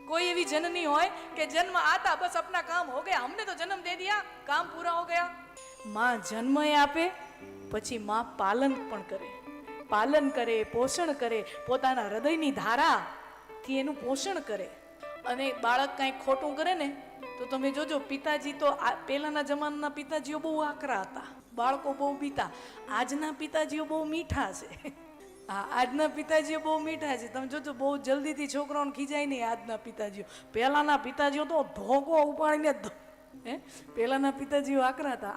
कोई एवी जननी होय कि जन्म आता बस अपना काम हो गया, हमने तो जन्म दे दिया, काम पूरा हो गया। मां जन्म आपे पछी मां पालन पण करे, पालन करे, पोषण करे, पोताना हृदयनी धारा थी एनु पोषण करे। अने बाळक कांई खोटું करे ने तो तमे जोजो पिताजी तो पेलाना जमानाना पिताजीओ बहु आकरा हता, बाळको बहु बीता। आजना पिताजीओ बहु मीठा छे। આજના પિતાજીઓ બહુ મીઠા છે, તમે જોજો બહુ જલ્દીથી છોકરાઓને ખીજાય નહીં આજના પિતાજીઓ। પહેલાના પિતાજીઓ તો ધોકો ઉપાડીને પહેલાના પિતાજીઓ આકરા હતા।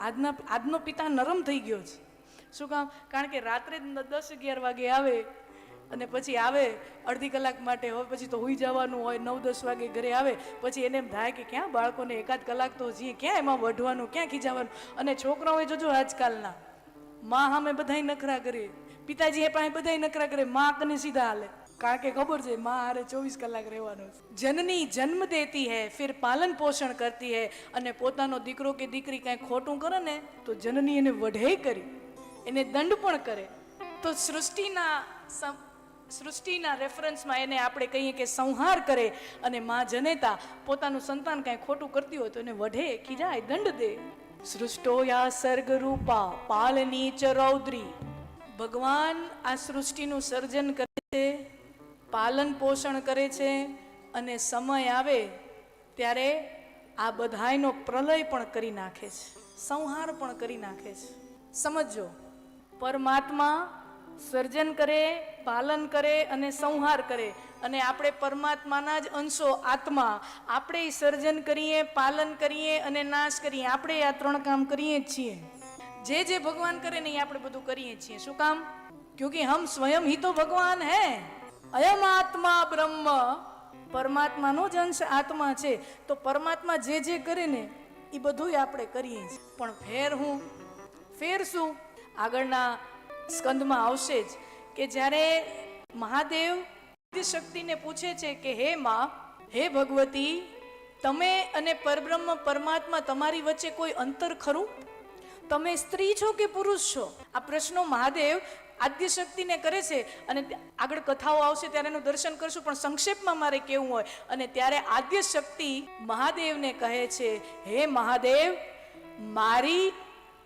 આજનો પિતા નરમ થઈ ગયો છે। શું કામ? કારણ કે રાત્રે 10-11 વાગે આવે અને પછી આવે અડધી કલાક માટે, હવે પછી તો હુઈ જવાનું હોય, 9-10 વાગે ઘરે આવે, પછી એને એમ થાય કે ક્યાં બાળકોને એકાદ કલાક તો જીએ, ક્યાં એમાં વઢવાનું, ક્યાં ખીજાવાનું। અને છોકરાઓએ જોજો આજકાલના માં સામે બધાય નખરા કરે, पिताजी પાસે બધાય નખરા કરે, માં કને સીધા હાલે, કારણ કે ખબર છે માં હારે 24 કલાક રહેવાનું છે। जननी जन्म देती है, फिर पालन पोषण करती है, અને પોતાનો દીકરો કે દીકરી કાંઈ ખોટું કરે ને તો જનની એને વઢે કરી, એને દંડ પણ કરે। તો સૃષ્ટિના રેફરન્સમાં એને આપણે કહીએ કે સંહાર કરે, અને માં જનેતા પોતાનું સંતાન કાંઈ ખોટું કરતી હોય તો એને વઢે, ખીજાય, દંડ દે। સૃષ્ટો યા સર્ગ રૂપા પાલની ચ રૌદ્રી, ભગવાન આ સૃષ્ટિનું સર્જન કરે છે, પાલન પોષણ કરે છે, અને સમય આવે ત્યારે આ બધાયનો પ્રલય પણ કરી નાખે છે, સંહાર પણ કરી નાખે છે। સમજો, પરમાત્મા સર્જન કરે, પાલન કરે અને સંહાર કરે, અને આપણે પરમાત્માના જ અંશો આત્મા, આપણે સર્જન કરીએ, પાલન કરીએ અને નાશ કરીએ, આપણે આ 3 કામ કરીએ જ છીએ। જે भगवान करे नहीं આપણે બધું કરીએ છીએ। શું કામ? क्योंकि हम स्वयं ही तो भगवान है। अयम आत्मा ब्रह्म, परमात्माનો જ અંશ આત્મા છે, તો પરમાત્મા જે કરે ને એ બધું આપણે કરીએ છીએ। પણ ફેર શું આગળના સ્કંદમાં આવશે જ, કે જ્યારે મહાદેવ શક્તિને પૂછે છે કે હે માં, હે ભગવતી, તમે અને પરબ્રહ્મ પરમાત્મા તમારી વચ્ચે કોઈ અંતર ખરું? તમે સ્ત્રી છો કે પુરુષ છો? આ પ્રશ્નો મહાદેવ આદ્ય શક્તિને કરે છે, અને આગળ કથાઓ આવશે ત્યારે એનું દર્શન કરશું, પણ સંક્ષેપમાં મારે કેવું હોય, અને ત્યારે આદ્ય શક્તિ મહાદેવને કહે છે, હે મહાદેવ, મારી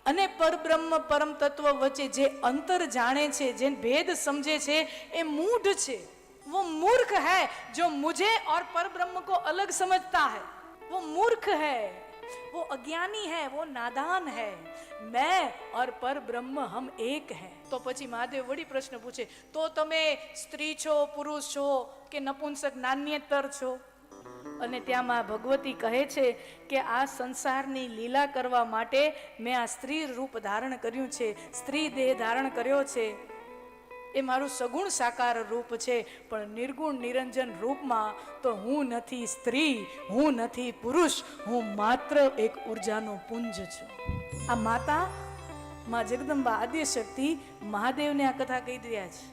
અને પરબ્રહ્મ પરમ તત્વ વચ્ચે જે અંતર જાણે છે, જે ભેદ સમજે છે, એ મૂઢ છે, वो मूर्ख है जो मुझे और परब्रह्म को अलग समझता है, वो मूर्ख है, वो अज्ञानी है, वो नादान है, मैं और परब्रह्म हम एक हैं। तो પછી મહાદેવ વળી પ્રશ્ન પૂછે, તો તમે સ્ત્રી છો, પુરુષ છો કે નપુંસક નાન્યતર છો? અને ત્યાં માં ભગવતી કહે છે કે આ સંસારની લીલા કરવા માટે મેં આ સ્ત્રી રૂપ ધારણ કર્યું છે, સ્ત્રી દેહ ધારણ કર્યો છે, એ મારું સગુણ સાકાર રૂપ છે, પણ નિર્ગુણ નિરંજન રૂપમાં તો હું નથી સ્ત્રી, હું નથી પુરુષ, હું માત્ર એક ઉર્જાનો પુંજ છું। આ માતા માં જગદંબા આદ્ય શક્તિ મહાદેવને આ કથા કહી રહ્યા છે।